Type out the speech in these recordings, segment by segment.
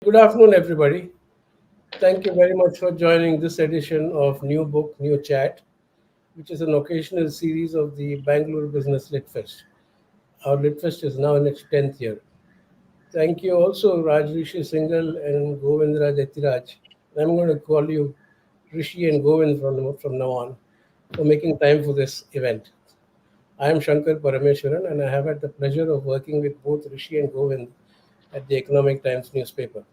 Good afternoon, everybody. Thank you very much for joining this edition of New Book, New Chat, which is an occasional series of the Bangalore BizLit Fest. Our Lit Fest is now in its 10th year. Thank you also, Rajrishi Singhal and Govindraj Ethiraj. I'm going to call you Rishi and Govind from now on for making time for this event. I am Shankar Parameswaran, and I have had the pleasure of working with both Rishi and Govind at the Economic Times newspaper.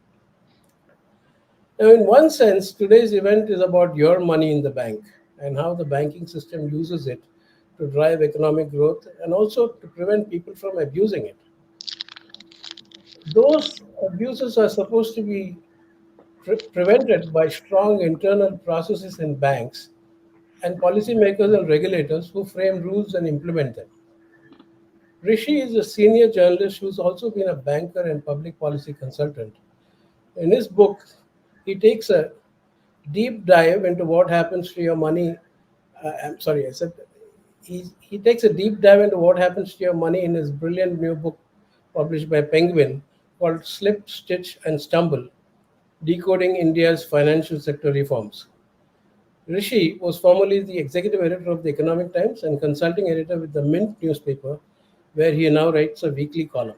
Now, in one sense, today's event is about your money in the bank and how the banking system uses it to drive economic growth and also to prevent people from abusing it. Those abuses are supposed to be prevented by strong internal processes in banks and policymakers and regulators who frame rules and implement them. Rishi is a senior journalist who's also been a banker and public policy consultant. In his book, he takes a deep dive into what happens to your money. I'm sorry, I said he takes a deep dive into what happens to your money in his brilliant new book published by Penguin called Slip, Stitch, and Stumble: Decoding India's Financial Sector Reforms. Rishi was formerly the executive editor of the Economic Times and consulting editor with the Mint newspaper, where he now writes a weekly column.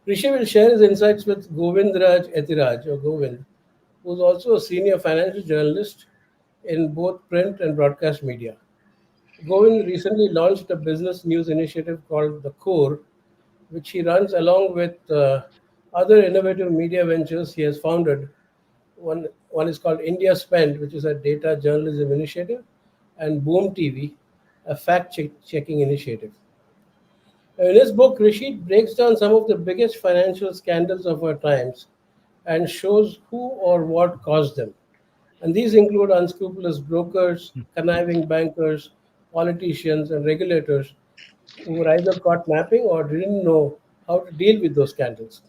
Rishi will share his insights with Govindraj Ethiraj, or Govind, who's also a senior financial journalist in both print and broadcast media. Govind recently launched a business news initiative called The Core, which he runs along with other innovative media ventures he has founded. One is called India Spend, which is a data journalism initiative, and Boom TV, a fact checking initiative. In his book, Rishi breaks down some of the biggest financial scandals of our times and shows who or what caused them. And these include unscrupulous brokers, conniving bankers, politicians, and regulators who were either caught napping or didn't know how to deal with those scandals.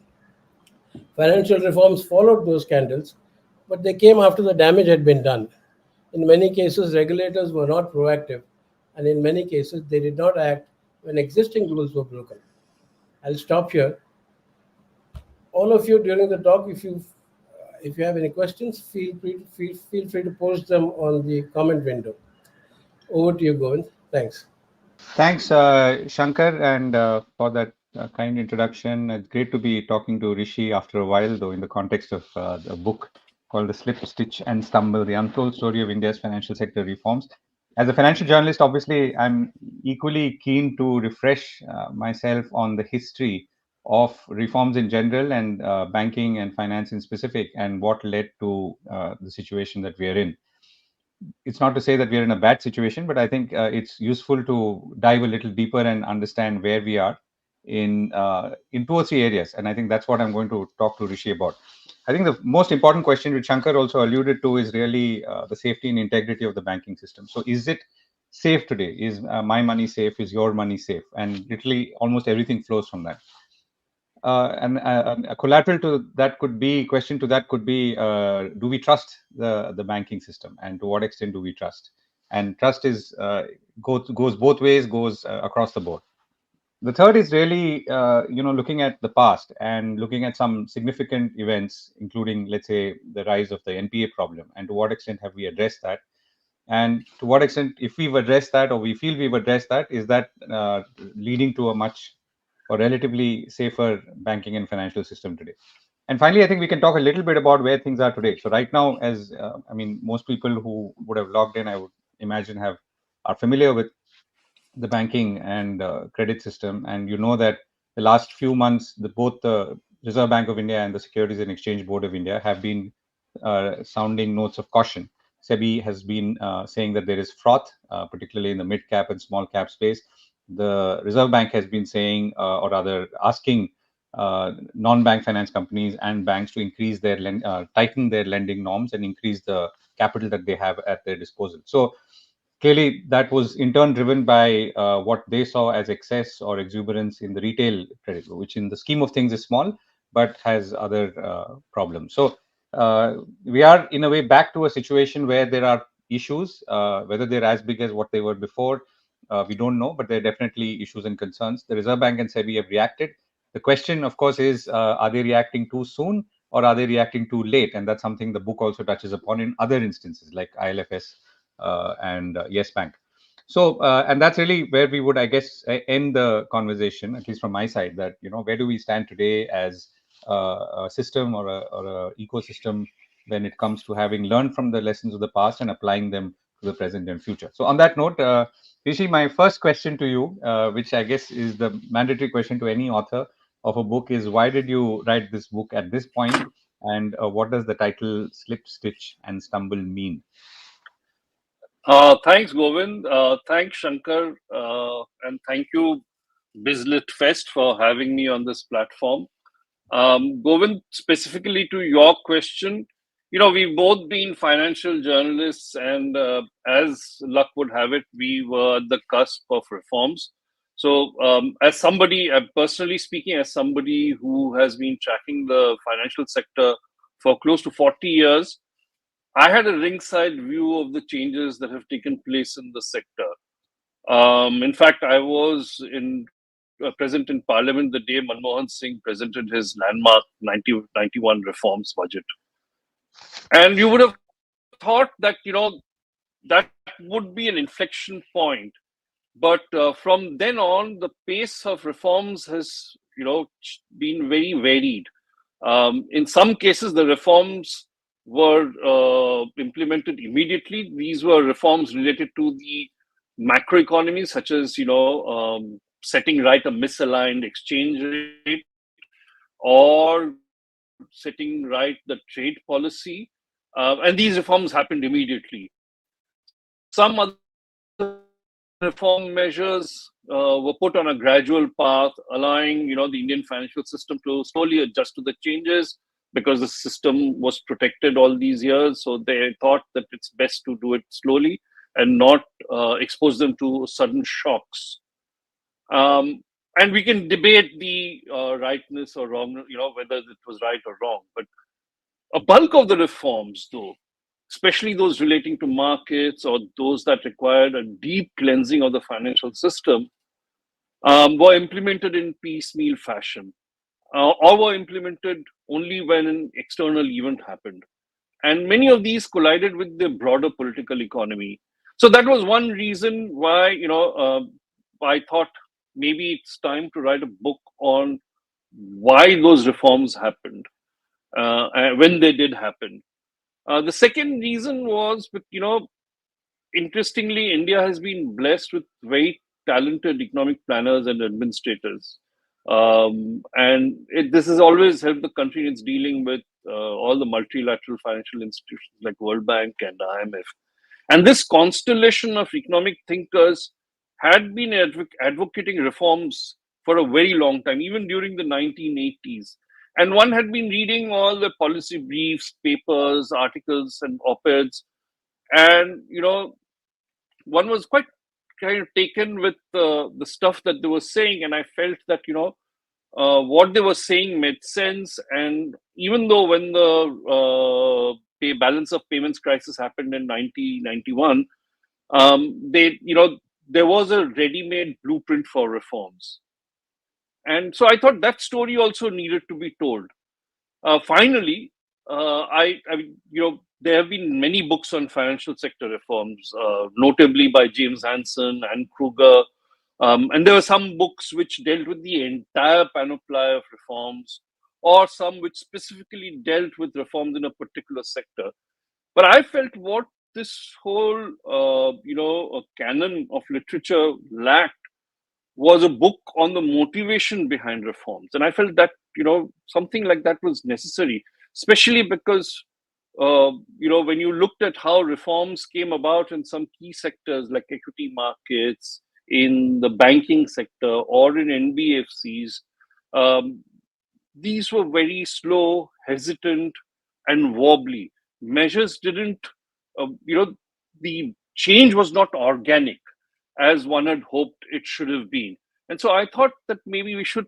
Financial reforms followed those scandals, but they came after the damage had been done. In many cases, regulators were not proactive, and in many cases, they did not act when existing rules were broken. I'll stop here. All of you during the talk, if you have any questions, feel free to post them on the comment window. Over to you, Govind. Thanks. Thanks, Shankar, and for that kind introduction. It's great to be talking to Rishi after a while, though, in the context of the book called The Slip, Stitch, and Stumble: The Untold Story of India's Financial Sector Reforms. As a financial journalist, obviously, I'm equally keen to refresh myself on the history of reforms in general and banking and finance in specific, and what led to the situation that we are in. It's not to say that we are in a bad situation, but I think it's useful to dive a little deeper and understand where we are in two or three areas. And I think that's what I'm going to talk to Rishi about. I think the most important question, which Shankar also alluded to, is really the safety and integrity of the banking system. So, is it safe today? Is my money safe? Is your money safe? And literally, almost everything flows from that. And a collateral to that could be question to that could be do we trust the banking system, and to what extent do we trust? And trust is goes both ways, goes across the board. The third is really looking at the past and looking at some significant events, including, let's say, the rise of the NPA problem, and to what extent have we addressed that, and to what extent, if we've addressed that or we feel we've addressed that, is that leading to a much or relatively safer banking and financial system today. And finally, I think we can talk a little bit about where things are today. So right now, as I mean, most people who would have logged in, I would imagine, are familiar with the banking and credit system, and you know that the last few months, both the Reserve Bank of India and the Securities and Exchange Board of India have been sounding notes of caution. SEBI has been saying that there is froth, particularly in the mid cap and small cap space. The Reserve Bank has been saying, or rather asking, non-bank finance companies and banks to increase their tighten their lending norms and increase the capital that they have at their disposal. So clearly, that was in turn driven by what they saw as excess or exuberance in the retail credit, which in the scheme of things is small, but has other problems. So we are in a way back to a situation where there are issues, whether they're as big as what they were before. We don't know, but there are definitely issues and concerns. The Reserve Bank and SEBI have reacted. The question, of course, is are they reacting too soon, or are they reacting too late? And that's something the book also touches upon in other instances like ILFS and Yes Bank. So, and that's really where we would, I guess, end the conversation, at least from my side, that, where do we stand today as a system or a ecosystem when it comes to having learned from the lessons of the past and applying them to the present and future. So on that note, Rishi, my first question to you, which I guess is the mandatory question to any author of a book, is why did you write this book at this point, and what does the title Slip, Stitch and Stumble mean? Thanks, Govind. Thanks, Shankar. And thank you, BizLit Fest, for having me on this platform. Govind, specifically to your question, we've both been financial journalists, and as luck would have it, we were at the cusp of reforms. So, as somebody, personally speaking, as somebody who has been tracking the financial sector for close to 40 years, I had a ringside view of the changes that have taken place in the sector. In fact, I was present in Parliament the day Manmohan Singh presented his landmark 1991 reforms budget. And you would have thought that, that would be an inflection point. But from then on, the pace of reforms has, been very varied. In some cases, the reforms were implemented immediately. These were reforms related to the macroeconomy, such as setting right a misaligned exchange rate, or setting right the trade policy, and these reforms happened immediately. Some other reform measures were put on a gradual path, allowing the Indian financial system to slowly adjust to the changes, because the system was protected all these years. So they thought that it's best to do it slowly and not expose them to sudden shocks. Um, and we can debate the rightness or wrong, whether it was right or wrong. But a bulk of the reforms, though, especially those relating to markets or those that required a deep cleansing of the financial system, were implemented in piecemeal fashion, or were implemented only when an external event happened. And many of these collided with the broader political economy. So that was one reason why, I thought maybe it's time to write a book on why those reforms happened, and when they did happen. The second reason was, interestingly, India has been blessed with very talented economic planners and administrators. This has always helped the country in its dealing with all the multilateral financial institutions like World Bank and IMF. And this constellation of economic thinkers had been advocating reforms for a very long time, even during the 1980s. And one had been reading all the policy briefs, papers, articles, and op-eds. And, one was quite kind of taken with the stuff that they were saying. And I felt that, what they were saying made sense. And even though when the balance of payments crisis happened in 1991, there was a ready-made blueprint for reforms. And so I thought that story also needed to be told. Finally, there have been many books on financial sector reforms, notably by James Hansen and Kruger. And there were some books which dealt with the entire panoply of reforms, or some which specifically dealt with reforms in a particular sector. But I felt what this whole, canon of literature lacked was a book on the motivation behind reforms. And I felt that, something like that was necessary, especially because, when you looked at how reforms came about in some key sectors like equity markets, in the banking sector, or in NBFCs, um, these were very slow, hesitant, and wobbly. Measures didn't, the change was not organic as one had hoped it should have been. And so I thought that maybe we should,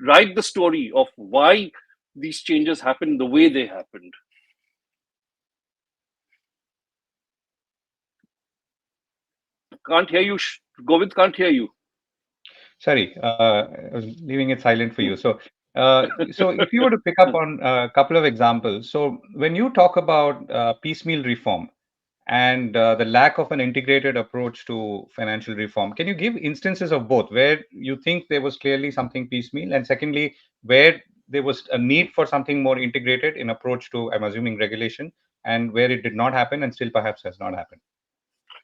write the story of why these changes happened the way they happened. Can't hear you, Govind, can't hear you. Sorry, I was leaving it silent for you. So So if you were to pick up on a couple of examples, so when you talk about piecemeal reform and the lack of an integrated approach to financial reform, can you give instances of both where you think there was clearly something piecemeal, and secondly, where there was a need for something more integrated in approach to, I'm assuming, regulation, and where it did not happen and still perhaps has not happened?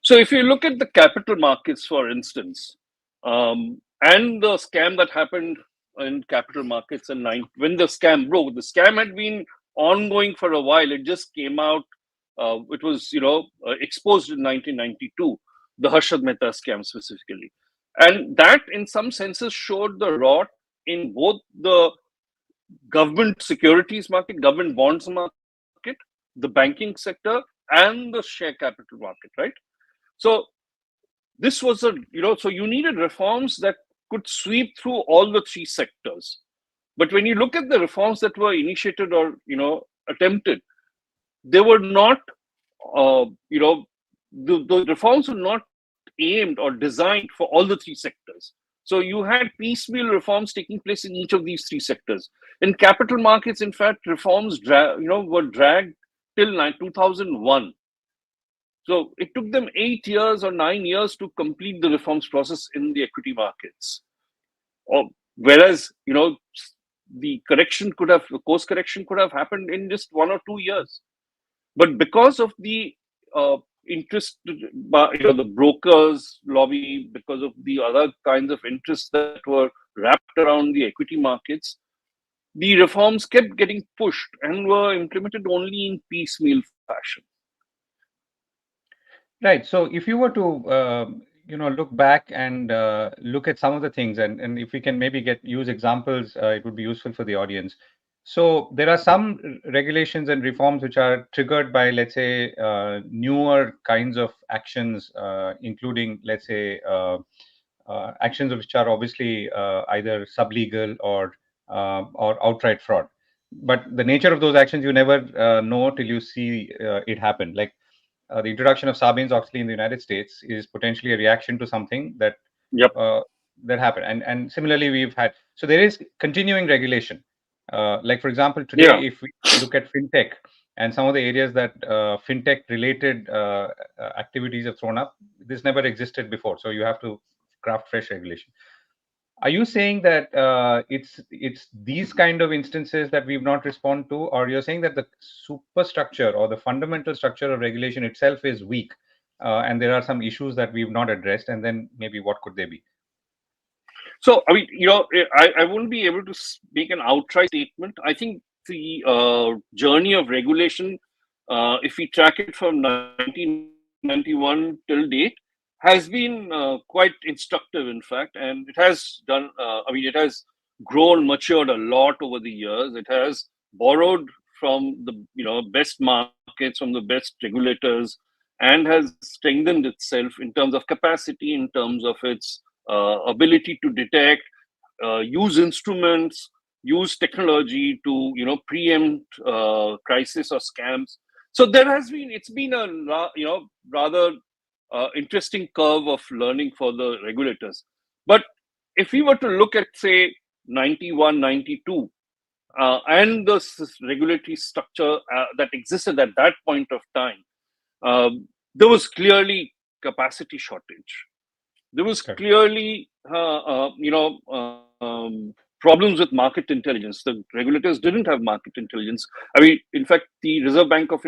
So if you look at the capital markets, for instance, and the scam that happened in capital markets when the scam broke, the scam had been ongoing for a while. It just came out. It was, exposed in 1992, the Harshad Mehta scam specifically, and that, in some senses, showed the rot in both the government securities market, government bonds market, the banking sector, and the share capital market, right? So this was so you needed reforms that could sweep through all the three sectors. But when you look at the reforms that were initiated or, attempted, they were not, the reforms were not aimed or designed for all the three sectors. So you had piecemeal reforms taking place in each of these three sectors. In capital markets, in fact, reforms were dragged till 2001. So it took them 8 years or 9 years to complete the reforms process in the equity markets. Whereas, the course correction could have happened in just 1 or 2 years. But because of the interest, the brokers lobby, because of the other kinds of interests that were wrapped around the equity markets, the reforms kept getting pushed and were implemented only in piecemeal fashion. Right. So if you were to, look back and look at some of the things, and if we can maybe use examples, it would be useful for the audience. So there are some regulations and reforms which are triggered by, let's say, newer kinds of actions, including, let's say, actions which are obviously either sublegal or outright fraud. But the nature of those actions you never know till you see it happen. Like the introduction of Sarbanes-Oxley in the United States is potentially a reaction to something that Yep. that happened, and similarly we've had. So there is continuing regulation. Like for example, today, Yeah. if we look at fintech and some of the areas that fintech related activities have thrown up, this never existed before. So you have to craft fresh regulation. Are you saying that it's these kind of instances that we've not responded to, or you're saying that the superstructure or the fundamental structure of regulation itself is weak, and there are some issues that we've not addressed, and then maybe what could they be? So, I mean, I wouldn't be able to make an outright statement. I think the journey of regulation, if we track it from 1991 till date, has been quite instructive, in fact, and it has done. It has grown, matured a lot over the years. It has borrowed from the best markets, from the best regulators, and has strengthened itself in terms of capacity, in terms of its ability to detect, use instruments, use technology to preempt crisis or scams. So it's been a rather interesting curve of learning for the regulators. But if we were to look at, say, 91, 92, and the regulatory structure that existed at that point of time, there was clearly capacity shortage. There was clearly, problems with market intelligence. The regulators didn't have market intelligence. I mean, in fact, the Reserve Bank of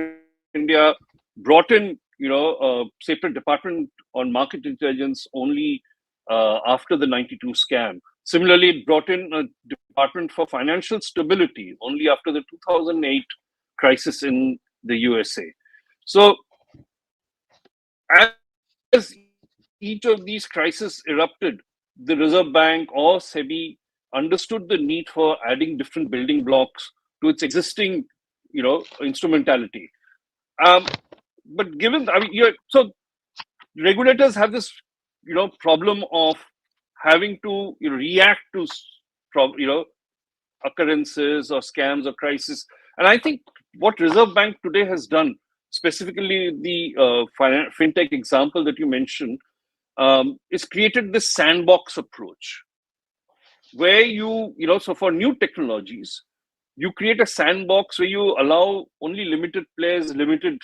India brought in, a separate department on market intelligence only after the 92 scam. Similarly, it brought in a department for financial stability only after the 2008 crisis in the USA. So, as each of these crises erupted, the Reserve Bank or SEBI understood the need for adding different building blocks to its existing, instrumentality. But given, so regulators have this, problem of having to react to, occurrences or scams or crises. And I think what Reserve Bank today has done, specifically the fintech example that you mentioned, is created this sandbox approach. where so for new technologies, you create a sandbox where you allow only limited players, limited,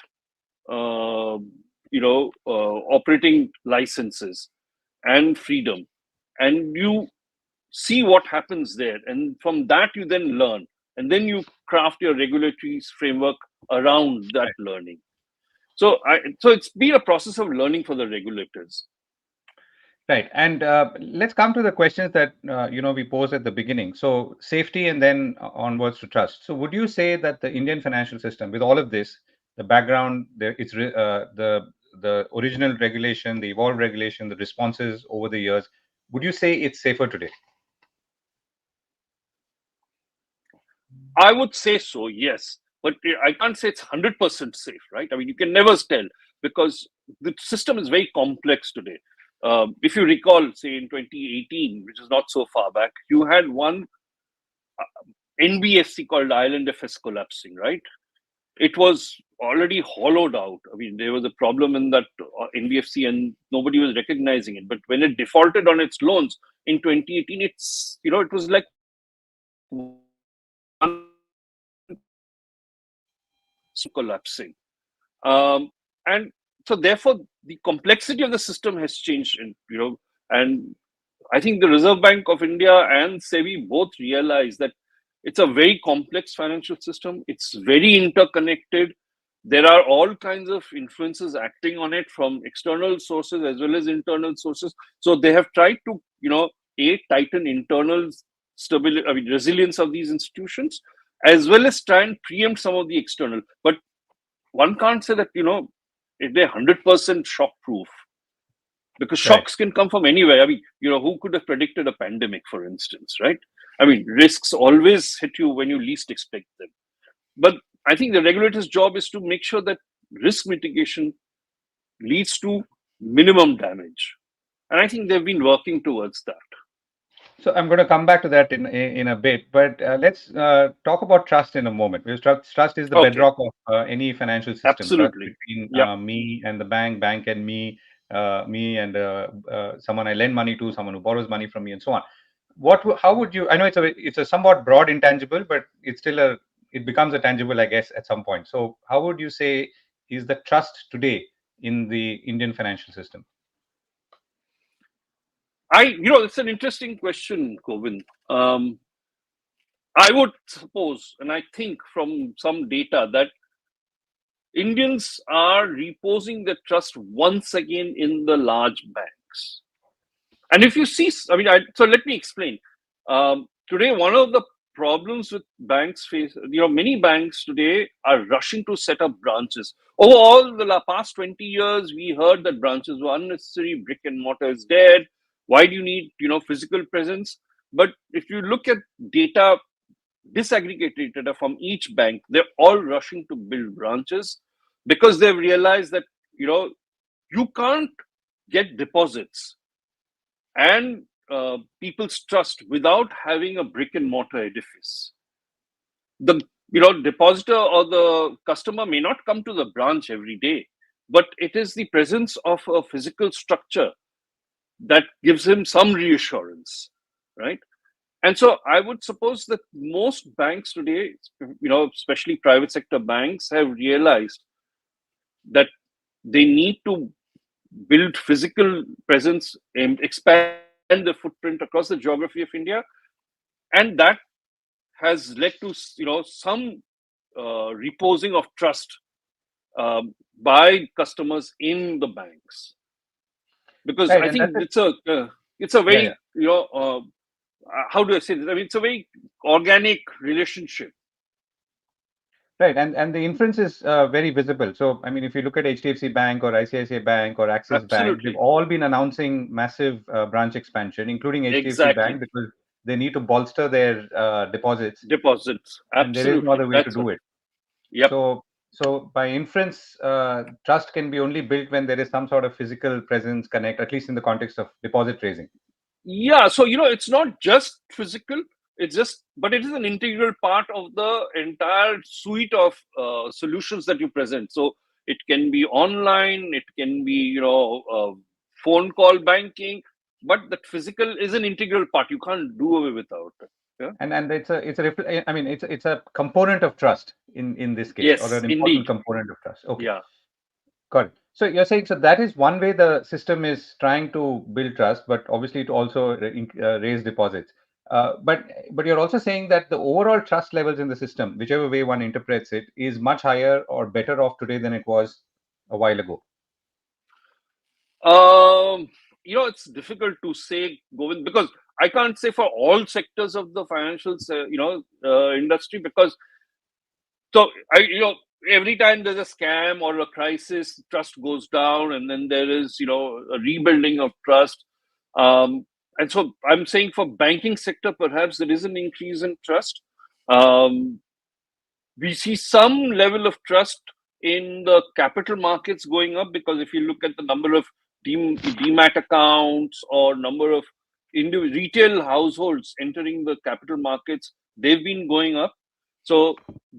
operating licenses and freedom. And you see what happens there. And from that, you then learn. And then you craft your regulatory framework around that learning. So it's been a process of learning for the regulators. Right. And let's come to the questions that we posed at the beginning. So safety and then onwards to trust. So would you say that the Indian financial system, with all of this, the background, the original regulation, the evolved regulation, the responses over the years, would you say it's safer today? I would say so, yes. But I can't say it's 100% safe, right? I mean, you can never tell because the system is very complex today. If you recall, say in 2018, which is not so far back, you had one NBFC called Island FS collapsing, right? It was already hollowed out. I mean, there was a problem in that NBFC and nobody was recognizing it. But when it defaulted on its loans in 2018, it was like one collapsing. And so therefore the complexity of the system has changed, and I think the Reserve Bank of India and SEBI both realize that it's a very complex financial system. It's very interconnected. There are all kinds of influences acting on it from external sources as well as internal sources. So they have tried to, tighten internal stability, I mean, resilience of these institutions, as well as try and preempt some of the external. But one can't say that, if they're 100% shock proof, because shocks can come from anywhere. I mean, who could have predicted a pandemic, for instance, right? I mean, risks always hit you when you least expect them. But I think the regulator's job is to make sure that risk mitigation leads to minimum damage. And I think they've been working towards that. So I'm going to come back to that in a bit, but let's talk about trust in a moment. Because trust is the bedrock of any financial system. Absolutely. Trust between me and the bank and me and someone I lend money to, someone who borrows money from me, and so on. How would you? I know it's a somewhat broad intangible, but it's still it becomes a tangible, I guess, at some point. So how would you say is the trust today in the Indian financial system? It's an interesting question, Govind. I would suppose, and I think from some data, that Indians are reposing their trust once again in the large banks. And if you see, so let me explain. Today, one of the problems with banks many banks today are rushing to set up branches. Over all the past 20 years, we heard that branches were unnecessary, brick and mortar is dead. Why do you need, physical presence? But if you look at data, disaggregated data from each bank, they're all rushing to build branches because they've realized that, you can't get deposits and people's trust without having a brick and mortar edifice. The depositor or the customer may not come to the branch every day, but it is the presence of a physical structure that gives him some reassurance, right? And so I would suppose that most banks today, especially private sector banks, have realized that they need to build physical presence and expand the footprint across the geography of India. And that has led to, some reposing of trust by customers in the banks. Because I think it's a very, how do I say this? I mean, it's a very organic relationship. Right, and the inference is very visible. So, I mean, if you look at HDFC Bank or ICICI Bank or Axis Bank, they've all been announcing massive branch expansion, including HDFC Bank, because they need to bolster their deposits. Absolutely. And there is no other way to do it. Yep. So by inference, trust can be only built when there is some sort of physical presence connect, at least in the context of deposit raising. Yeah, so it's not just physical. But it is an integral part of the entire suite of solutions that you present. So it can be online, it can be, phone call banking, but that physical is an integral part. You can't do away without it. Yeah. And I mean, it's a component of trust in this case, or Yes, an important indeed. component of trust. Okay. Yeah. Got it. So you're saying so that is one way the system is trying to build trust, but obviously to also raise deposits. But you're also saying that the overall trust levels in the system, whichever way one interprets it, is much higher or better off today than it was a while ago. It's difficult to say, Govind, because I can't say for all sectors of the financial, industry, because every time there's a scam or a crisis, trust goes down, and then there is, a rebuilding of trust. And so I'm saying for banking sector, perhaps there is an increase in trust. Um, we see some level of trust in the capital markets going up, because if you look at the number of demat accounts or number of retail households entering the capital markets, they've been going up. So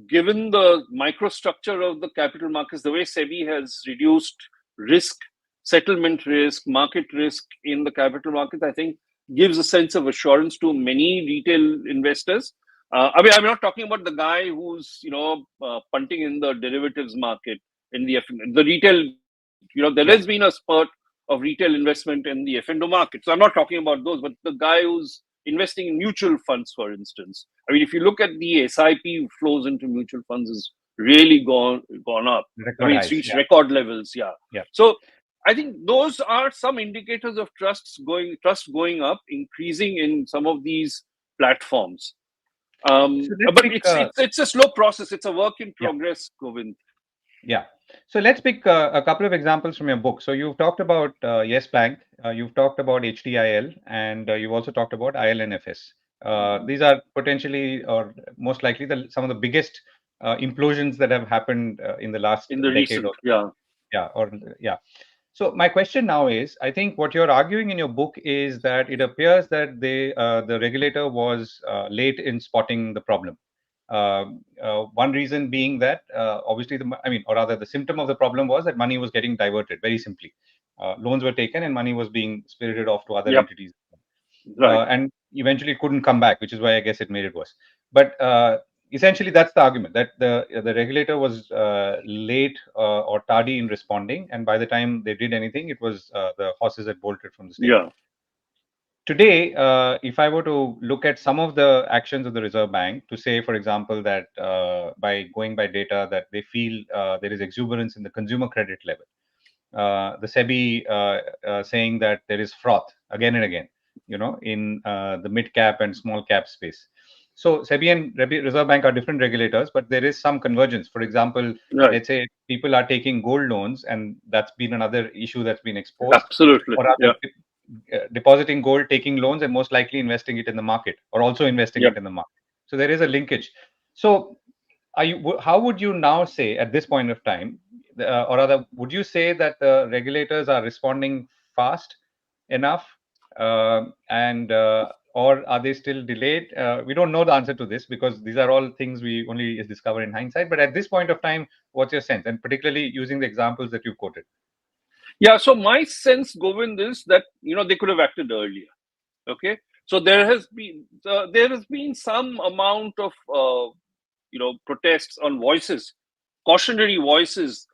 given the microstructure of the capital markets, the way SEBI has reduced risk, settlement risk, market risk in the capital markets, I think gives a sense of assurance to many retail investors. I'm not talking about the guy who's punting in the derivatives market in the retail. There Yeah. has been a spurt of retail investment in the F&O market. So I'm not talking about those, but the guy who's investing in mutual funds, for instance. I mean, if you look at the SIP flows into mutual funds, is really gone up. I Record mean, it's highs. reached Yeah. record levels. Yeah. Yeah. So I think those are some indicators of trust going up, increasing in some of these platforms. So let's But pick. it's a slow process. It's a work in Yeah. progress, Govind. Yeah. So let's pick a couple of examples from your book. So you've talked about Yes Bank, you've talked about HDIL, and you've also talked about ILNFS. These are potentially, or most likely, some of the biggest implosions that have happened in the last In the decade recent, or yeah. yeah, or yeah. So my question now is, I think what you're arguing in your book is that it appears that the regulator was late in spotting the problem. One reason being that obviously or rather the symptom of the problem was that money was getting diverted. Very simply, loans were taken and money was being spirited off to other Yep. entities, Right. and eventually it couldn't come back, which is why I guess it made it worse. But essentially, that's the argument, that the regulator was late or tardy in responding, and by the time they did anything, it was the horses had bolted from the stable. Yeah. Today, if I were to look at some of the actions of the Reserve Bank to say, for example, that by going by data that they feel there is exuberance in the consumer credit level, the SEBI saying that there is froth again and again, in the mid cap and small cap space. So SEBI and Reserve Bank are different regulators, but there is some convergence. For example, Right. let's say people are taking gold loans, and that's been another issue that's been exposed. Absolutely. Or Yeah. rather, depositing gold, taking loans, and most likely investing it in the market, or also investing Yep. it in the market. So there is a linkage. So how would you now say at this point of time, or rather, would you say that the regulators are responding fast enough, and or are they still delayed? We don't know the answer to this because these are all things we only discover in hindsight. But at this point of time, what's your sense? And particularly using the examples that you quoted. Yeah. So my sense, Govind, is that they could have acted earlier. Okay. So there has been some amount of protests on voices, cautionary voices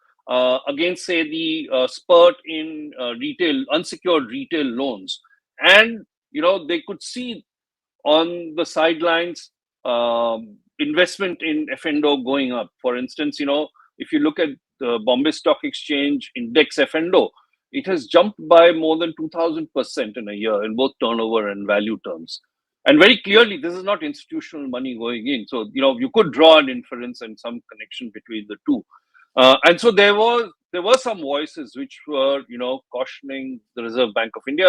against, say, the spurt in unsecured retail loans, and they could see on the sidelines investment in F&O going up. For instance, if you look at the Bombay Stock Exchange Index F&O, it has jumped by more than 2,000% in a year in both turnover and value terms. And very clearly, this is not institutional money going in. So, you could draw an inference and some connection between the two. And so there were some voices which were, cautioning the Reserve Bank of India.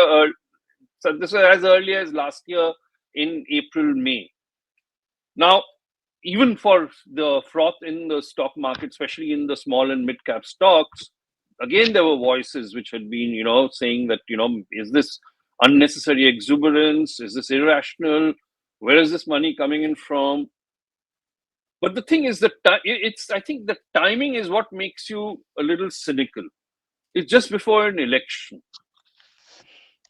So this was as early as last year in April, May. Now, even for the froth in the stock market, especially in the small and mid cap stocks, again, there were voices which had been, saying that, is this unnecessary exuberance? Is this irrational? Where is this money coming in from? But the thing is that I think the timing is what makes you a little cynical. It's just before an election.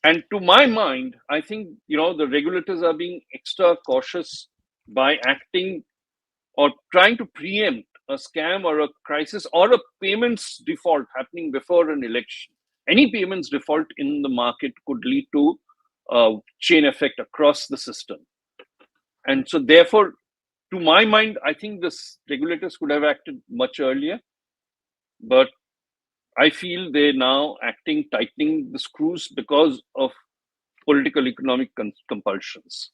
And to my mind, I think, the regulators are being extra cautious by acting or trying to preempt a scam or a crisis or a payments default happening before an election. Any payments default in the market could lead to a chain effect across the system. And so, therefore, to my mind, I think this regulators could have acted much earlier, but I feel they're now acting, tightening the screws because of political economic compulsions.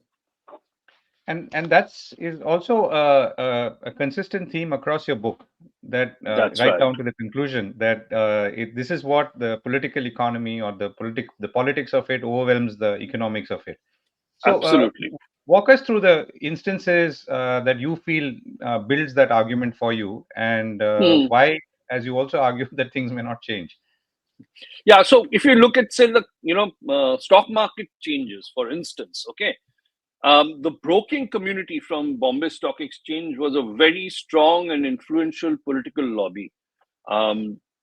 And that's is also a consistent theme across your book, that That's right right. down to the conclusion that this is what the political economy or the politics of it overwhelms the economics of it. So Absolutely. walk us through the instances that you feel builds that argument for you, and Hmm. why, as you also argue, that things may not change. Yeah. So if you look at, say, the stock market changes, for instance, okay, the broking community from Bombay Stock Exchange was a very strong and influential political lobby.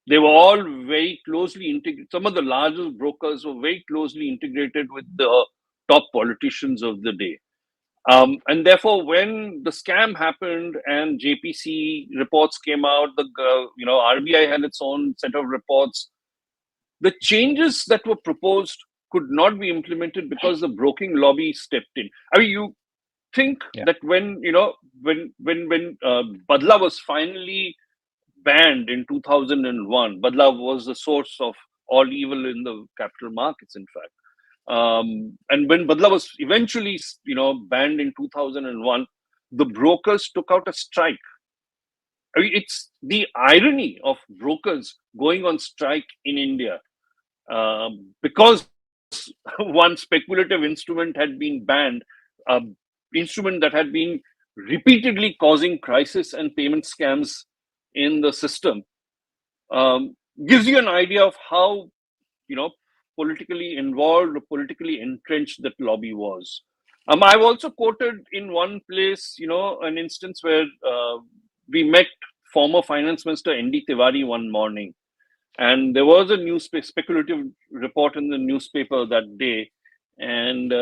They were all very closely integrated. Some of the largest brokers were very closely integrated with the top politicians of the day. And therefore, when the scam happened and JPC reports came out, the RBI had its own set of reports. The changes that were proposed could not be implemented because the broking lobby stepped in. I mean, you think Yeah. that when Badla was finally banned in 2001, Badla was the source of all evil in the capital markets, in fact. And when Badla was eventually, banned in 2001, the brokers took out a strike. I mean, it's the irony of brokers going on strike in India, because one speculative instrument had been banned, uh, instrument that had been repeatedly causing crisis and payment scams in the system, gives you an idea of how, you know politically involved or politically entrenched that lobby was. I've also quoted in one place, an instance where we met former finance minister ND Tiwari one morning, and there was a speculative report in the newspaper that day. And,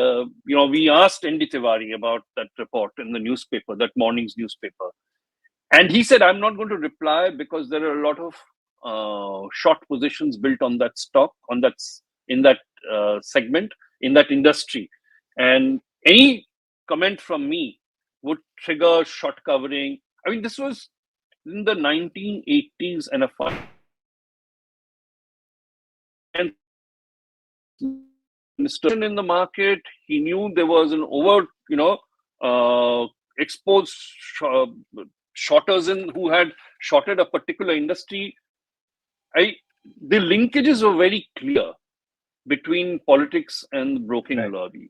we asked ND Tiwari about that report in the newspaper, that morning's newspaper. And he said, I'm not going to reply because there are a lot of short positions built on that stock, in that segment, in that industry. And any comment from me would trigger short covering. I mean, this was in the 1980s, and a minister in the market. He knew there was an exposed shorters in who had shorted a particular industry. The linkages were very clear between politics and the broking Right. lobby.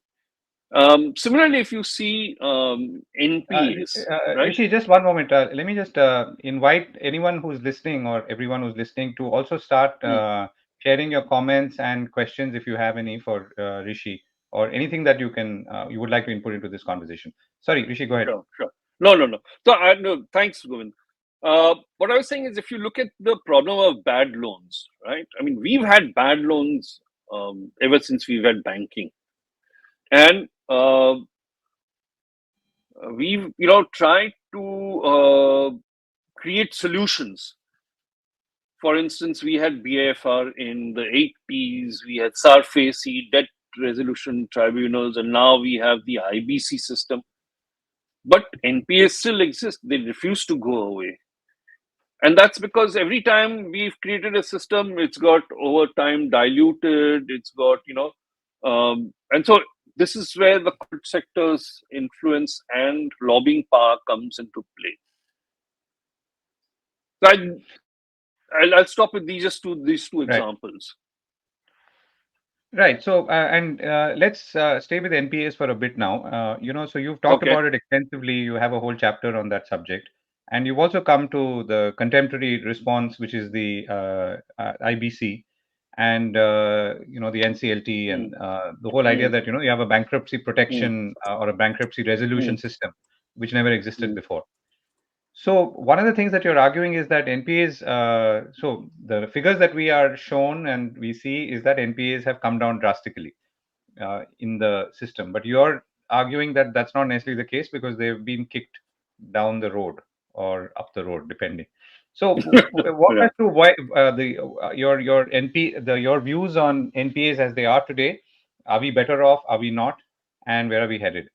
Similarly, if you see NPAs, right? Rishi, just one moment. Let me just invite anyone who's listening or everyone who's listening to also start Hmm. sharing your comments and questions if you have any for Rishi, or anything that you would like to input into this conversation. Sorry, Rishi, go ahead. Sure. No. So, no, thanks, Govind. What I was saying is, if you look at the problem of bad loans, right? I mean, we've had bad loans ever since we've had banking, and we've tried to create solutions. For instance, we had BIFR in the 80s, we had SARFACI, debt resolution tribunals, and now we have the IBC system. But NPAs still exist; they refuse to go away. And that's because every time we've created a system, it's got over time diluted, it's got, and so this is where the corporate sector's influence and lobbying power comes into play. So I'll stop with these two Right. examples. Right. So, and let's stay with NPAs for a bit now. So you've talked Okay. about it extensively. You have a whole chapter on that subject, and you've also come to the contemporary response, which is the IBC, and the NCLT, Hmm. and the whole idea Hmm. that you have a bankruptcy Hmm. protection or a bankruptcy Hmm. resolution system, which never existed Hmm. before. So one of the things that you're arguing is that NPAs, so the figures that we are shown and we see is that NPAs have come down drastically. in the system. But you're arguing that that's not necessarily the case because they've been kicked down the road or up the road, depending. So walk Yeah. us through why your your views on NPAs as they are today. Are we better off? Are we not? And where are we headed?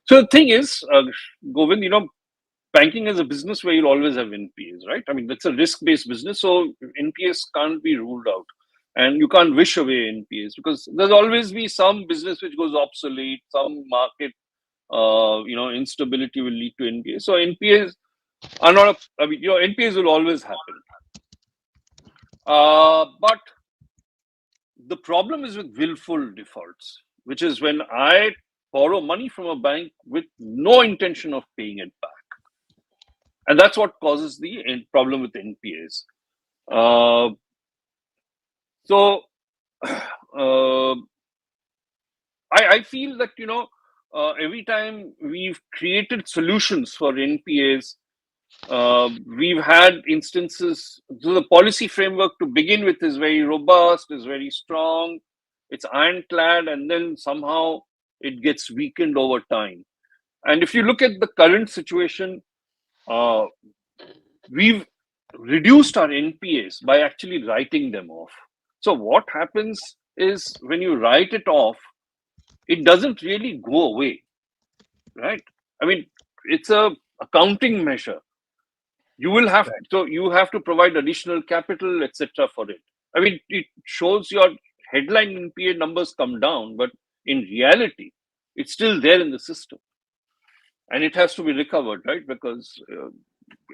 So the thing is, Govind, banking is a business where you'll always have NPAs, right? I mean, that's a risk-based business, so NPAs can't be ruled out, and you can't wish away NPAs because there's always be some business which goes obsolete, some market, instability will lead to NPAs. So NPAs are not. NPAs will always happen. But the problem is with willful defaults, which is when I borrow money from a bank with no intention of paying it back. And that's what causes the problem with NPAs. So I feel that, every time we've created solutions for NPAs, we've had instances. So the policy framework to begin with is very robust, is very strong, it's ironclad, and then somehow it gets weakened over time. And if you look at the current situation, we've reduced our NPAs by actually writing them off. So what happens is when you write it off, it doesn't really go away, right? I mean, it's a accounting measure. You will have Right. so you have to provide additional capital, etc. for it. I mean, it shows your headline NPA numbers come down, but in reality, it's still there in the system, and it has to be recovered, right? Because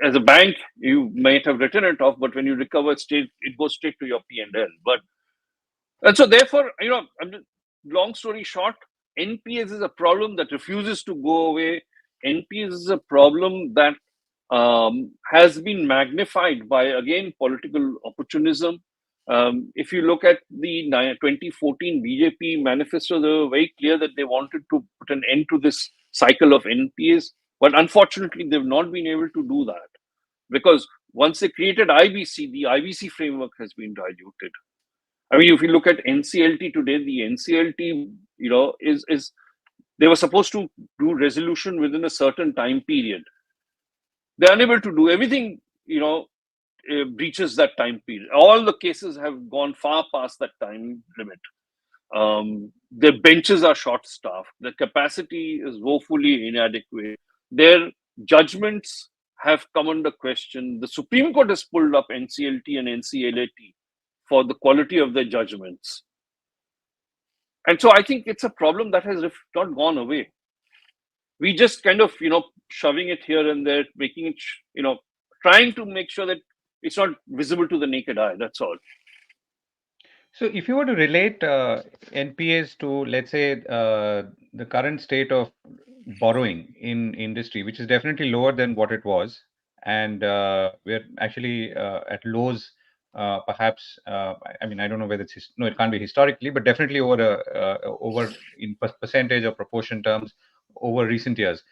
as a bank, you might have written it off, but when you recover it goes straight to your P&L. And so therefore, long story short, NPS is a problem that refuses to go away. NPS is a problem that has been magnified by, again, political opportunism. If you look at the 2014 BJP manifesto, they were very clear that they wanted to put an end to this cycle of NPAs. But unfortunately, they've not been able to do that because once they created IBC, the IBC framework has been diluted. I mean, if you look at NCLT today, the NCLT, is they were supposed to do resolution within a certain time period. They're unable to do everything, breaches that time period. All the cases have gone far past that time limit. Their benches are short staffed. Their capacity is woefully inadequate. Their judgments have come under question. The Supreme Court has pulled up NCLT and NCLAT for the quality of their judgments. And so I think it's a problem that has not gone away. We just kind of, shoving it here and there, making it, trying to make sure that it's not visible to the naked eye. That's all. So, if you were to relate NPAs to, let's say, the current state of borrowing in industry, which is definitely lower than what it was, and we're actually at lows, perhaps. I mean, I don't know whether no, it can't be historically, but definitely over in percentage or proportion terms over recent years.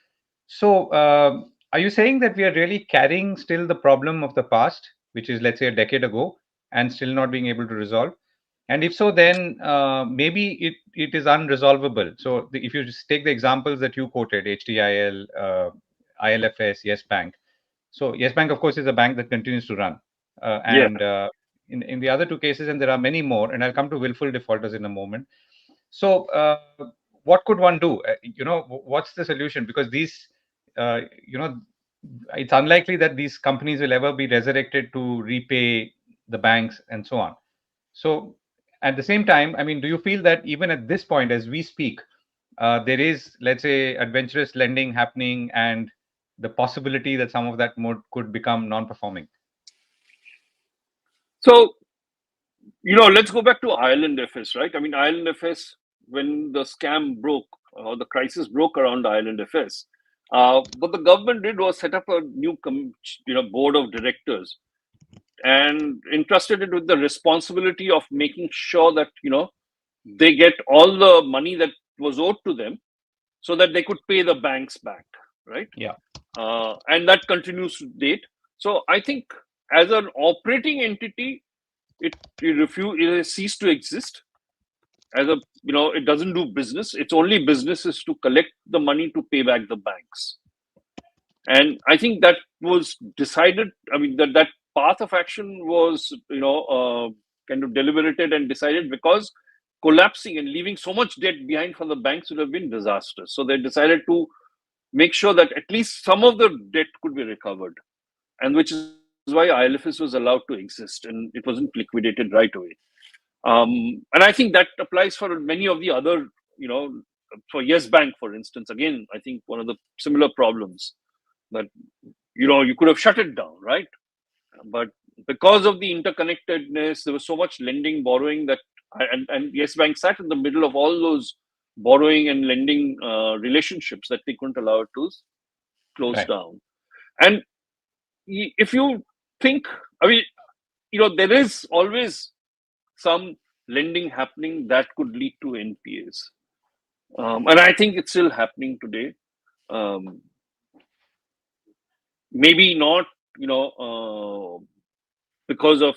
So, are you saying that we are really carrying still the problem of the past, which is, let's say, a decade ago, and still not being able to resolve? And if so, then maybe it is unresolvable. So if you just take the examples that you quoted, HDIL, ILFS, Yes Bank. So Yes Bank, of course, is a bank that continues to run. Yeah. And in the other two cases, and there are many more, and I'll come to willful defaulters in a moment. So what could one do? What's the solution? Because these, it's unlikely that these companies will ever be resurrected to repay the banks and so on. So at the same time, I mean, do you feel that even at this point, as we speak, there is, let's say, adventurous lending happening and the possibility that some of that mode could become non-performing? So, let's go back to Ireland FS, right? I mean, Ireland FS, when the scam broke or the crisis broke around Ireland FS, what the government did was set up a new, board of directors and entrusted it with the responsibility of making sure that, they get all the money that was owed to them so that they could pay the banks back, right? Yeah. And that continues to date. So I think as an operating entity, it has ceased to exist. as a, it doesn't do business. Its only business is to collect the money to pay back the banks. And I think that was decided. I mean, that path of action was, kind of deliberated and decided, because collapsing and leaving so much debt behind for the banks would have been disastrous. So they decided to make sure that at least some of the debt could be recovered, and which is why ILFS was allowed to exist, and it wasn't liquidated right away. And I think that applies for many of the other, for Yes Bank, for instance. Again, I think one of the similar problems that, you could have shut it down, right? But because of the interconnectedness, there was so much lending, borrowing that, and Yes Bank sat in the middle of all those borrowing and lending relationships, that they couldn't allow it to close Right. down. And if you think, I mean, there is always some lending happening that could lead to NPAs. And I think it's still happening today. Um, Maybe not, because of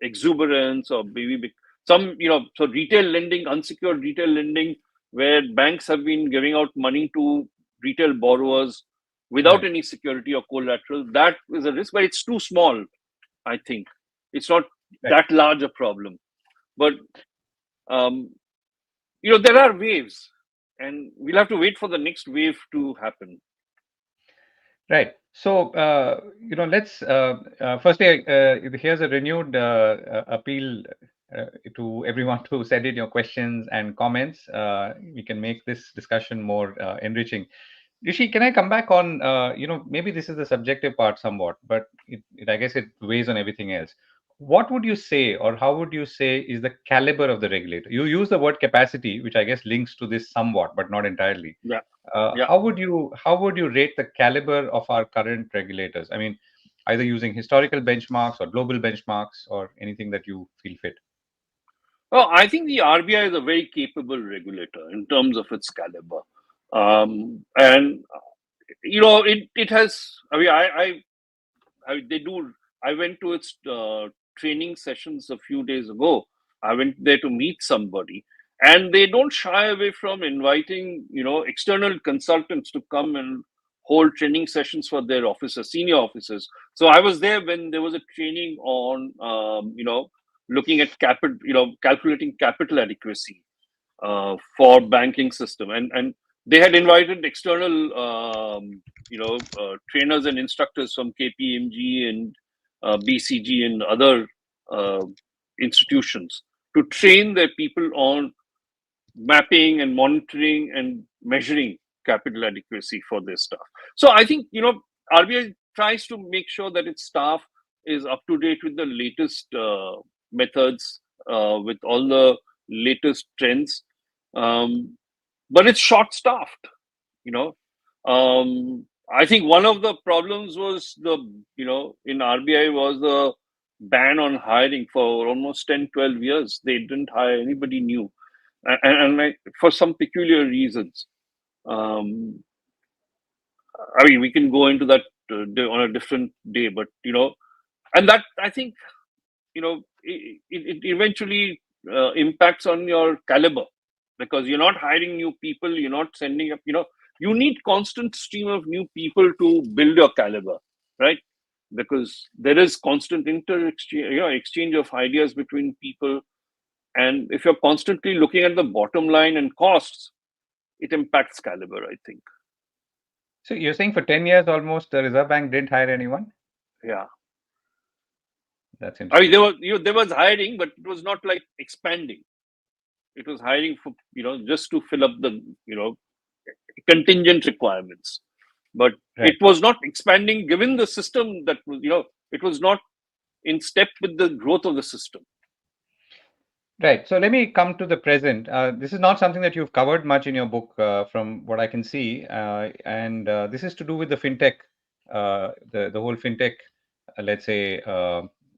exuberance, or maybe some, so retail lending, unsecured retail lending, where banks have been giving out money to retail borrowers without Right. any security or collateral. That is a risk, but it's too small. I think it's not Right. that large a problem. But um, there are waves, and we'll have to wait for the next wave to happen. Right. So, let's firstly, here's a renewed appeal to everyone to send in your questions and comments. We can make this discussion more enriching. Rishi, can I come back on, maybe this is the subjective part somewhat, but I guess it weighs on everything else. What would you say, or how would you say, is the caliber of the regulator? You use the word capacity, which I guess links to this somewhat, but not entirely. Yeah, yeah. How would you rate the caliber of our current regulators? I mean, either using historical benchmarks or global benchmarks or anything that you feel fit. Well, I think the RBI is a very capable regulator in terms of its caliber. And it has. I mean, they do. I went to its training sessions a few days ago. I went there to meet somebody, and they don't shy away from inviting, external consultants to come and hold training sessions for their officers, senior officers. So I was there when there was a training on, looking at capital, calculating capital adequacy for banking system, and they had invited external, trainers and instructors from KPMG and BCG and other uh, institutions to train their people on mapping and monitoring and measuring capital adequacy for their staff. So I think, RBI tries to make sure that its staff is up to date with the latest methods, with all the latest trends. But it's short staffed, you know. I think one of the problems was in RBI was the ban on hiring for almost 10, 12 years. They didn't hire anybody new, for some peculiar reasons. Um, I mean, we can go into that on a different day, but and that, I think, it eventually impacts on your caliber, because you're not hiring new people, you're not sending up, you need constant stream of new people to build your caliber, right? Because there is constant exchange of ideas between people, and if you're constantly looking at the bottom line and costs, it impacts caliber, I think. So you're saying for 10 years almost, the Reserve Bank didn't hire anyone? Yeah. That's I mean, interesting. there was hiring, but it was not like expanding. It was hiring for, just to fill up the, contingent requirements. But it Right. was not expanding given the system that was, it was not in step with the growth of the system. Right. So let me come to the present. This is not something that you've covered much in your book, from what I can see, and this is to do with the fintech, the whole fintech, let's say,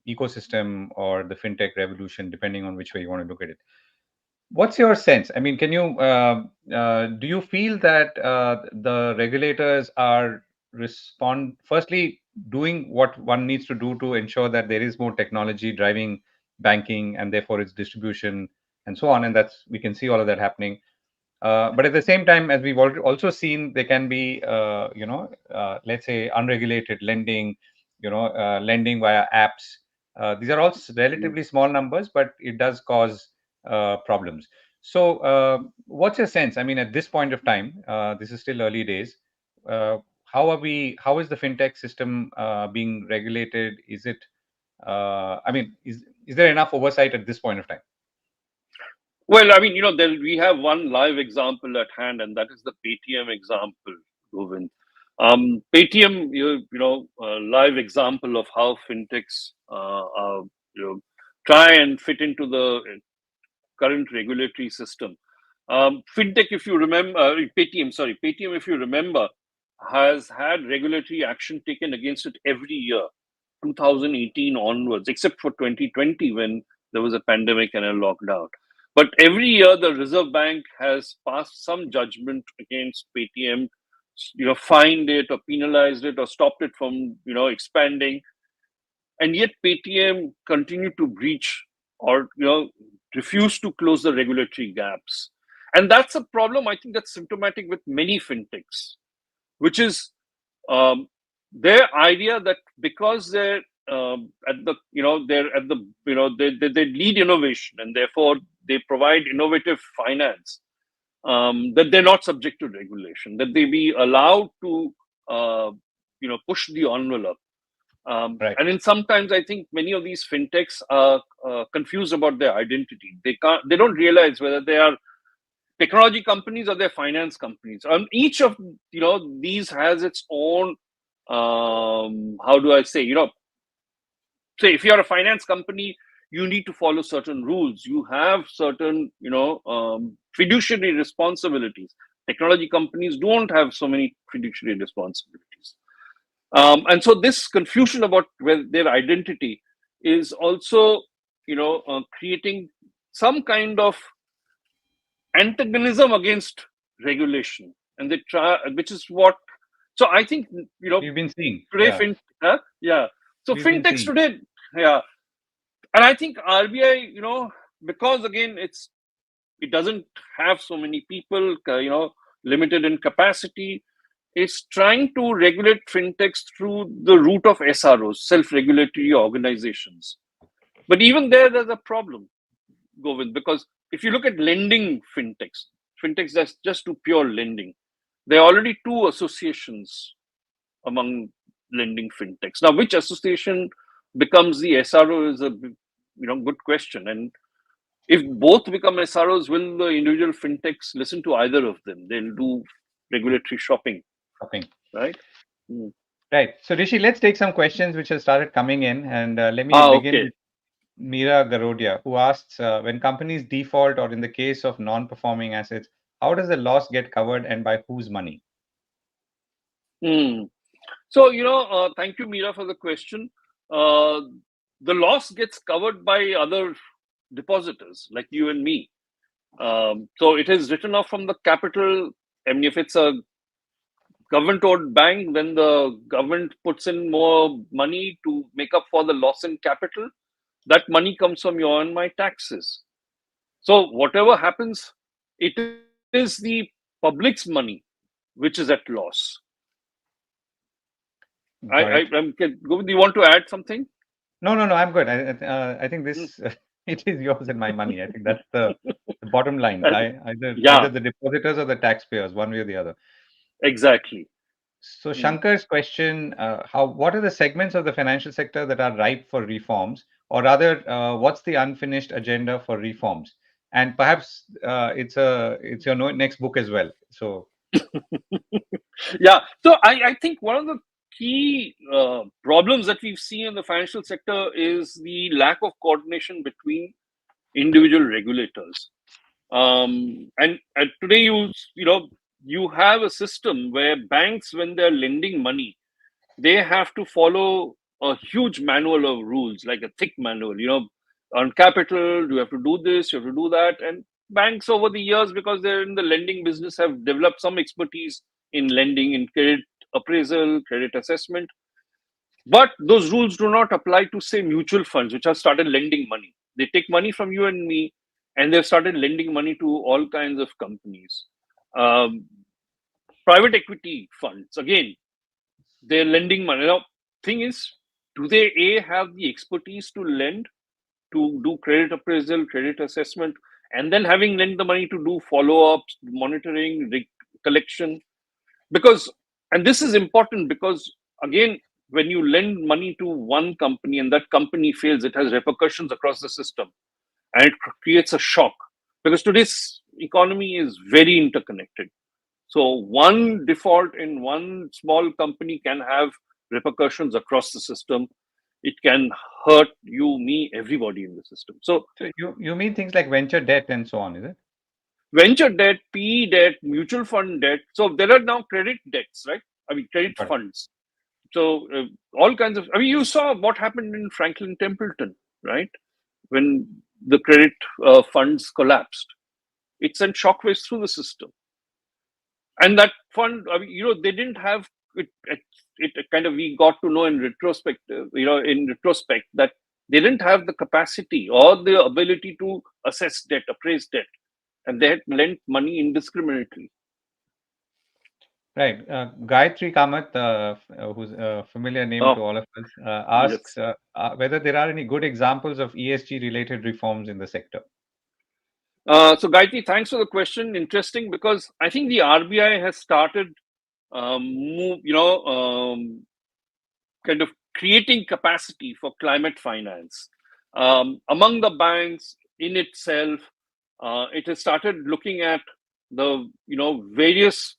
ecosystem, or the fintech revolution, depending on which way you want to look at it. What's your sense? I mean, do you feel that the regulators are firstly doing what one needs to do to ensure that there is more technology driving banking and therefore its distribution and so on. And that's, we can see all of that happening. But at the same time, as we've also seen, there can be, let's say, unregulated lending, lending via apps. These are all relatively small numbers, but it does cause problems. So, what's your sense? I mean, at this point of time, this is still early days. How is the fintech system being regulated? Is it, is there enough oversight at this point of time? Well, I mean, we have one live example at hand, and that is the Paytm example, Govind. Paytm, live example of how fintechs try and fit into the current regulatory system. Fintech, if you remember, Paytm, if you remember, has had regulatory action taken against it every year, 2018 onwards, except for 2020 when there was a pandemic and a lockdown. But every year, the Reserve Bank has passed some judgment against Paytm, fined it or penalized it or stopped it from, expanding. And yet Paytm continued to breach or, refuse to close the regulatory gaps. And that's a problem, I think, that's symptomatic with many fintechs, which is their idea that because they're they lead innovation and therefore they provide innovative finance, that they're not subject to regulation, that they be allowed to push the envelope. Right. And then sometimes I think many of these fintechs are confused about their identity. They don't realize whether they are technology companies or they're finance companies. Each of these has its own how do I say, say if you're a finance company, you need to follow certain rules. You have certain fiduciary responsibilities. Technology companies don't have so many fiduciary responsibilities. And so this confusion about their identity is also creating some kind of antagonism against regulation, and they try, which is what. So I think We've been seeing today, So We've been fintechs seeing. today, and I think RBI, because again it doesn't have so many people, limited in capacity, is trying to regulate fintechs through the route of SROs, self-regulatory organizations. But even there's a problem, Govind, because if you look at lending fintechs that's just do pure lending. There are already two associations among lending fintechs. Now, which association becomes the SRO is a good question. And if both become SROs, will the individual fintechs listen to either of them? They'll do regulatory shopping, right? Right. So, Rishi, let's take some questions which have started coming in, and let me begin Okay. with Meera Garodia, who asks, when companies default or in the case of non-performing assets, how does the loss get covered and by whose money? So, thank you, Meera, for the question. The loss gets covered by other depositors like you and me. So it is written off from the capital. I mean, if it's a government-owned bank, then the government puts in more money to make up for the loss in capital. That money comes from your and my taxes. So whatever happens, it is the public's money which is at loss. Do you want to add something? No, I'm good. I think this it is yours and my money. I think that's the bottom line. Either the depositors or the taxpayers, one way or the other. Exactly. So Shankar's question: what are the segments of the financial sector that are ripe for reforms, or rather, what's the unfinished agenda for reforms? And perhaps it's your next book as well. So So I think one of the key problems that we've seen in the financial sector is the lack of coordination between individual regulators. And today, you have a system where banks, when they're lending money, they have to follow a huge manual of rules, like a thick manual. On capital, you have to do this, you have to do that, and banks over the years, because they're in the lending business, have developed some expertise in lending, in credit appraisal, credit assessment. But those rules do not apply to, say, mutual funds, which have started lending money. They take money from you and me, and they've started lending money to all kinds of companies. Um, Private equity funds, again, they're lending money. Now, thing is, do they have the expertise to lend, to do credit appraisal, credit assessment, and then having lent the money to do follow-ups, monitoring, collection? Because, and this is important because, again, when you lend money to one company and that company fails, it has repercussions across the system, and it creates a shock, because today's economy is very interconnected. So one default in one small company can have repercussions across the system. It can hurt you, me, everybody in the system. So So you mean things like venture debt and so on, is it? venture debt, PE debt, mutual fund debt. So there are now credit debts, right? I mean, credit Got it. funds. So all kinds of. I mean, you saw what happened in Franklin Templeton, right? When the credit funds collapsed, it sent shockwaves through the system. And that fund, I mean, they didn't have it. It kind of, we got to know in retrospective, in retrospect, that they didn't have the capacity or the ability to assess debt, appraise debt, and they had lent money indiscriminately. Right. Gayatri Kamath, who's a familiar name to Oh, all of us, asks yes. whether there are any good examples of ESG-related reforms in the sector. So Gayatri, thanks for the question. Interesting, because I think the RBI has started move, kind of creating capacity for climate finance among the banks in itself. It has started looking at the various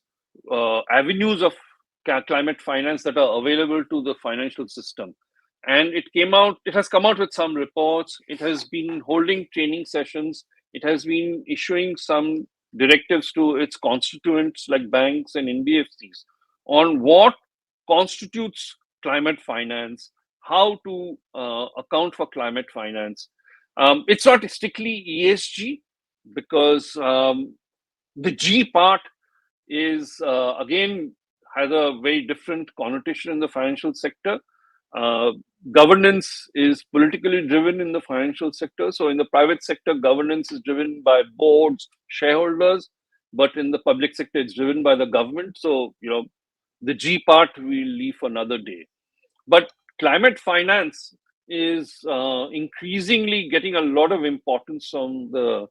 avenues of climate finance that are available to the financial system, and it has come out with some reports. It has been holding training sessions. It has been issuing some directives to its constituents like banks and NBFCs on what constitutes climate finance, how to account for climate finance. It's not strictly ESG, because the G part is, again, has a very different connotation in the financial sector. Uh, Governance is politically driven in the financial sector. So in the private sector, governance is driven by boards, shareholders, but in the public sector, it's driven by the government. So, the G part we'll leave for another day. But climate finance is increasingly getting a lot of importance from the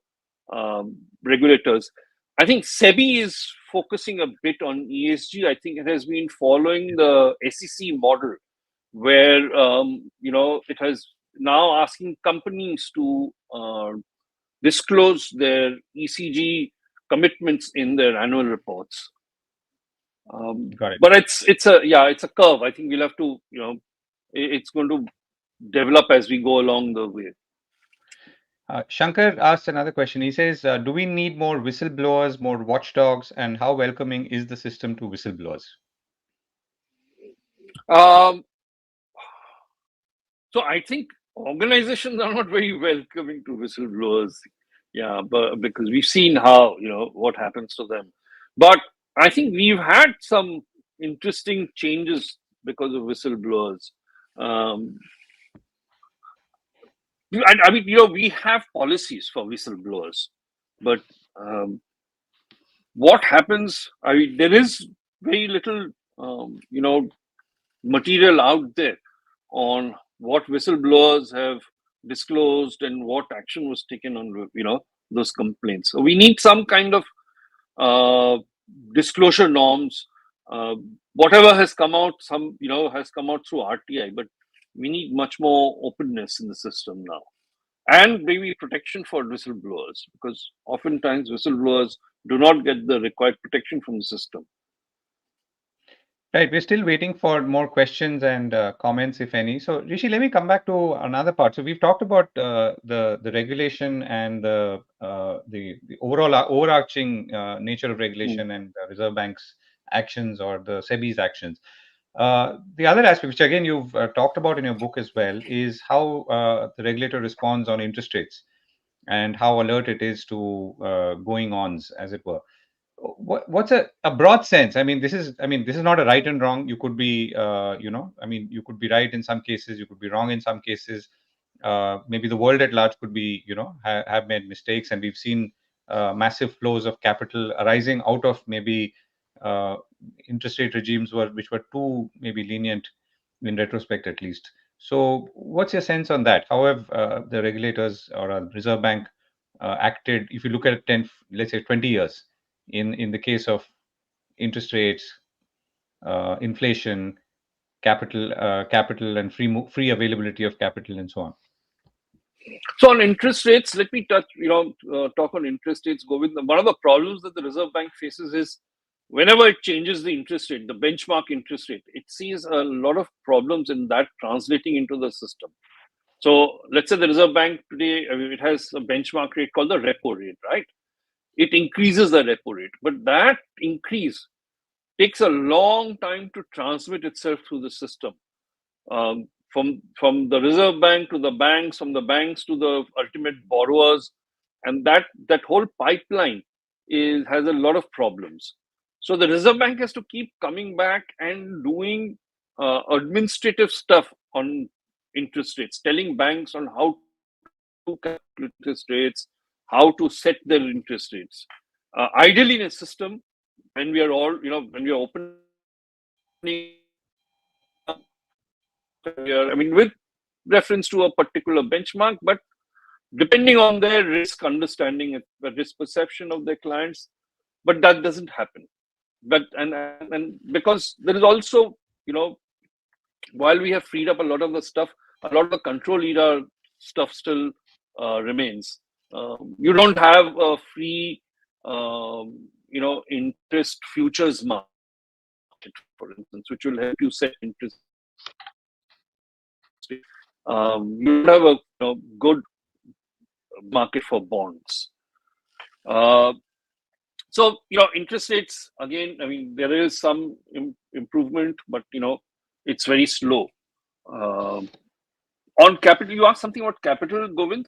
regulators. I think SEBI is focusing a bit on ESG. I think it has been following the SEC model, where it has now asking companies to disclose their ECG commitments in their annual reports. Got it. But it's a curve. I think we'll have to, it's going to develop as we go along the way. Shankar asked another question. He says, do we need more whistleblowers, more watchdogs, and how welcoming is the system to whistleblowers? Um, so I think organizations are not very welcoming to whistleblowers. Yeah, but because we've seen how, what happens to them. But I think we've had some interesting changes because of whistleblowers. Um, I mean, we have policies for whistleblowers, but what happens? I mean, there is very little, material out there on what whistleblowers have disclosed and what action was taken on, those complaints. So we need some kind of disclosure norms. Whatever has come out, has come out through RTI, but we need much more openness in the system now, and maybe protection for whistleblowers, because oftentimes whistleblowers do not get the required protection from the system. Right, we're still waiting for more questions and comments, if any. So, Rishi, let me come back to another part. So, we've talked about the regulation and the overall overarching nature of regulation and Reserve Bank's actions or the SEBI's actions. The other aspect, which again you've talked about in your book as well, is how the regulator responds on interest rates and how alert it is to going ons, as it were. What's a broad sense? I mean, this is not a right and wrong. You could be, you could be right in some cases, you could be wrong in some cases. maybe the world at large could be, have made mistakes, and we've seen massive flows of capital arising out of maybe interest rate regimes which were too maybe lenient in retrospect, at least. So, what's your sense on that? How have the regulators or Reserve Bank acted? If you look at 10, let's say 20 years, in the case of interest rates, inflation, capital, and free availability of capital, and so on. So on interest rates, let me talk on interest rates. Govind, one of the problems that the Reserve Bank faces is whenever it changes the interest rate, the benchmark interest rate, it sees a lot of problems in that translating into the system. So let's say the Reserve Bank today, it has a benchmark rate called the repo rate, right? It increases the repo rate, but that increase takes a long time to transmit itself through the system. From the Reserve Bank to the banks, from the banks to the ultimate borrowers, and that whole pipeline has a lot of problems. So the Reserve Bank has to keep coming back and doing administrative stuff on interest rates, telling banks on how to calculate interest rates, how to set their interest rates. Ideally, in a system, when we are opening, with reference to a particular benchmark, but depending on their risk understanding, the risk perception of their clients, but that doesn't happen. But and because there is also, while we have freed up a lot of the stuff, a lot of the control era stuff still remains. You don't have a free, interest futures market, for instance, which will help you set interest. You don't have a good market for bonds. So interest rates, again, there is some improvement, but it's very slow. On capital, you asked something about capital, Govind?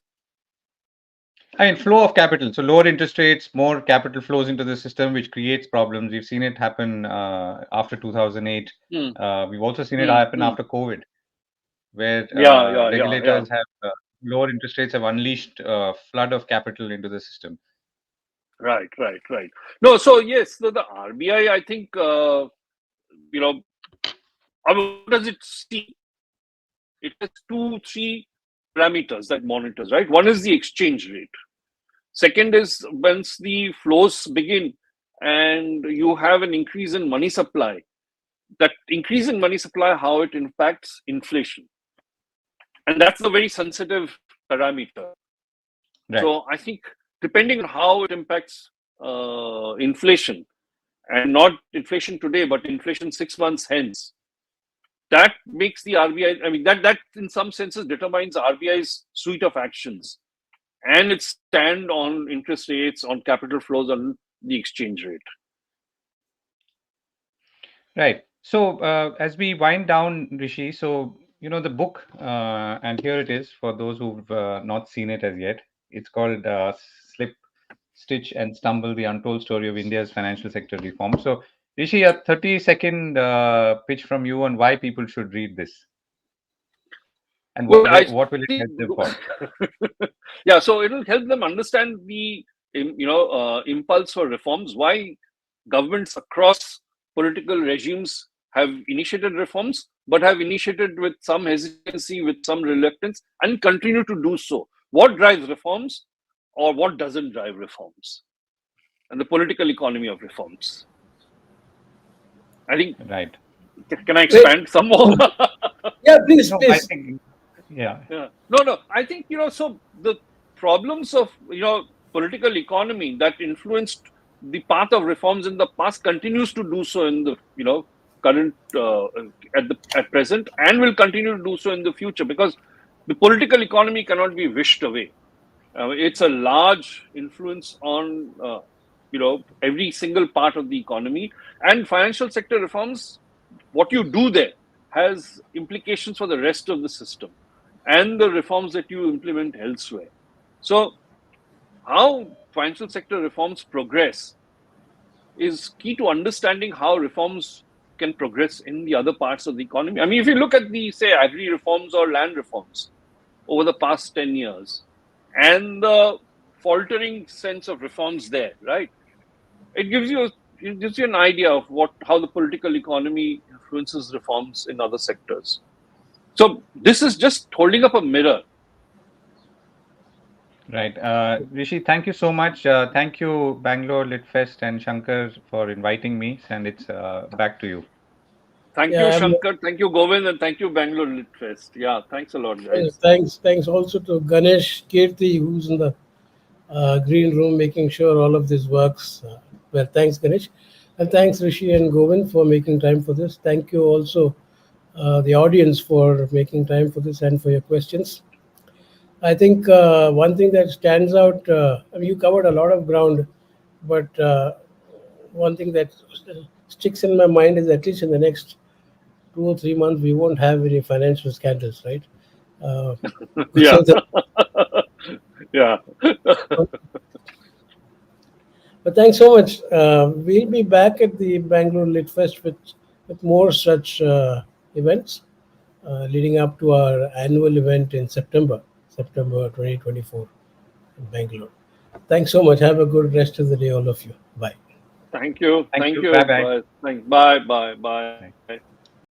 Flow of capital. So lower interest rates, more capital flows into the system, which creates problems. We've seen it happen after 2008. We've also seen it happen after COVID, where regulators have lower interest rates have unleashed a flood of capital into the system. Right. No, so yes, the RBI, I think, what does it see? It has 2-3 parameters that monitors, right? One is the exchange rate. Second is once the flows begin and you have an increase in money supply, that increase in money supply, how it impacts inflation. And that's a very sensitive parameter. Right. So I think depending on how it impacts inflation, and not inflation today, but inflation 6 months hence, that makes the RBI, that in some senses determines RBI's suite of actions and its stand on interest rates, on capital flows, on the exchange rate. Right. So as we wind down, Rishi, so the book, and here it is for those who've not seen it as yet. It's called Slip, Stitch and Stumble, the Untold Story of India's Financial Sector Reform. So Rishi, a 30-second pitch from you on why people should read this. And what will it help them for? Yeah, so it will help them understand the impulse for reforms, why governments across political regimes have initiated reforms, but have initiated with some hesitancy, with some reluctance, and continue to do so. What drives reforms, or what doesn't drive reforms, and the political economy of reforms. I think. Right. Can I expand some more? Yeah, please. Yeah. No. I think so the problems of political economy that influenced the path of reforms in the past continues to do so in the current at present, and will continue to do so in the future, because the political economy cannot be wished away. It's a large influence on every single part of the economy, and financial sector reforms. What you do there has implications for the rest of the system and the reforms that you implement elsewhere. So, how financial sector reforms progress is key to understanding how reforms can progress in the other parts of the economy. If you look at the, say, agri reforms or land reforms, over the past 10 years and the faltering sense of reforms there, right? It gives you an idea of how the political economy influences reforms in other sectors. So this is just holding up a mirror. Right. Rishi, thank you so much. Thank you, Bangalore Lit Fest and Shankar, for inviting me. And it's back to you. Thank you, Yeah, Shankar. Thank you, Govind, and thank you, Bangalore Lit Fest. Yeah, thanks a lot, guys. thanks also to Ganesh Kirti, who's in the green room, making sure all of this works. Well, thanks, Ganesh. And thanks, Rishi and Govind, for making time for this. Thank you also, the audience, for making time for this and for your questions. I think one thing that stands out, I mean, you covered a lot of ground, but one thing that sticks in my mind is at least in the next 2 or 3 months, we won't have any financial scandals, right? Uh, Yeah, so the, yeah. but thanks so much. We'll be back at the Bangalore Lit Fest with more such events leading up to our annual event in September 2024 in Bangalore. Thanks so much. Have a good rest of the day, all of you. Bye. Thank you. Thank Thank you. Bye you. bye. Bye. Bye. Bye. Bye.